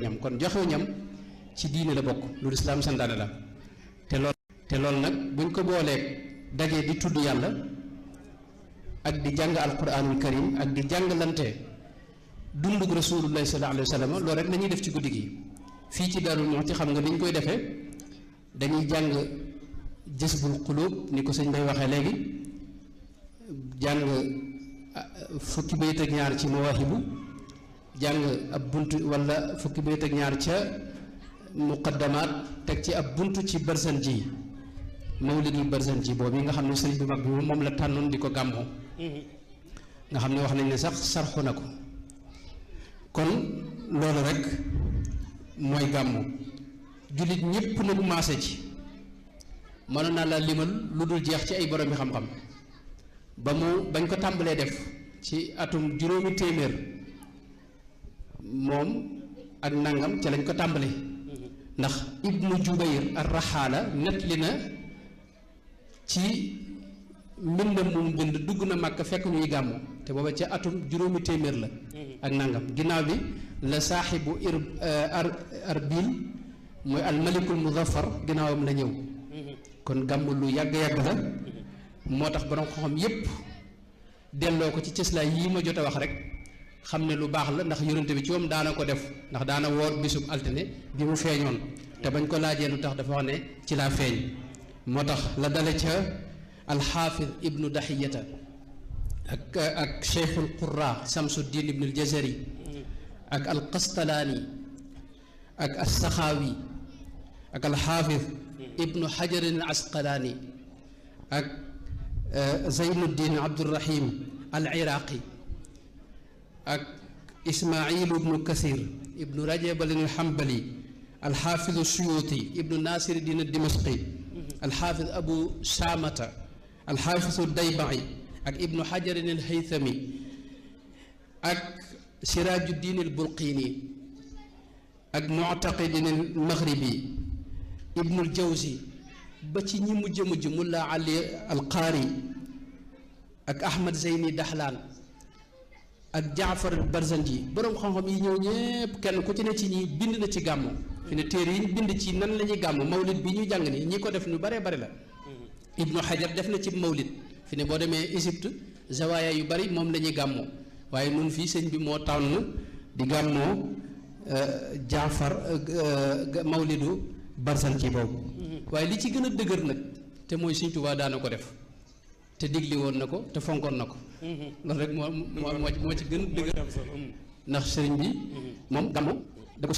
ñam kon joxew ñam ci diine la bokk lu lislaam santaane la te loolu nag buñ ko booleeg dajee di tudd yàlla ak di jàng alquranul karim ak di jàngalante dundug rasulullahi sallallahu alayhi wa sallam loolu rek lañuy def ci guddi gi fii ci Daaru Muxti xam nga ni ñu koy defee dañuy jàng jësbul xuluub ni ko sëñ bay waxee léegi jàng fukki bayit ak ñaar ci mawaahibu jàng ab bunt wala fukki bayit ak ñaar ca muqaddamaat teg ci ab bunt ci Barzanji mawlidul Barzanji boobu yi nga xam ne sëriñ bu mag bi moom la tànnoon di ko gàmmoo nga xam ne wax nañ ne sax sarxu na ko kon loolu rek mooy gàmmu jullit ñépp nag maase ci mënoon naa la limal lu dul jeex ci ay borom yi xam-xam bañ ko tàmbalee def ci atum juróomi téeméer moom ak nangam ca lañ ko tàmbalee ndax ibnu Jubayr ar-Raxaala nettali na ci mbindam mu bind dugg na Makka fekk ñuy gàmmu te booba ca atum juróomi téeméer la ak nangam ginnaaw bi la saaxibu arbil mooy almalikul muzaffar ginnaawam la ñëw kon gàmmu lu yàgg-yàgg la moo tax borom xam-xam yépp delloo ko ci cëslaay yii ma jot a wax rek xam ne lu baax la ndax yonente bi ci moom daana ko def ndax daana woor bisub altine bi mu feeñoon te bañ ko laajee lu tax dafa wax ne ci laa feeñ moo tax la dale ca alxaafid ibnu daxiyata ak cheikhul qurra samsuddin ibnu aljazari ak alqastalaani ak alsaxaawi ak alxaafid ibnu xajarin al asqalaani ak zeynuddin abdurahim al iraqi ak ismailu ibnu kasir ibnu rajabalin alxambali alxaafidu suyuti ibnu nasiruddin dimashqi alxaafid abu saamata alxaafidu daybai ak ibnu xajarin alhaythami ak sirajuddin albulqini ak muctaqidin almaghribi ibnu aljawzi ba ci ñi mujj mulla ali alqaari ak ahmad zeyni daxlaan ak jaafar barzanji boroom xam-xam yi ñëw ñépp kenn ku ci ne ci ñi bind na ci gàmmu fi ne téere yi bind ci nan la ñuy gàmmu mawlid bi ñuy jàng ni ñi ko def ñu baree bari la ibnu xajar def na ci mawlid fi ne boo demee Égypte zawaaya yu bari moom la ñuy gàmmoo waaye nun fii sëñ bi moo tànn di gàmmoo jaafar mawlidu barzanji boobu waaye li ci gën a dëgër nag te mooy Sëñ Tuubaa daana ko def te digli woon na ko te fonkoon na ko loolu rek moo ci gën a dëgër ndax sëriñ bi moom gàmmu da ko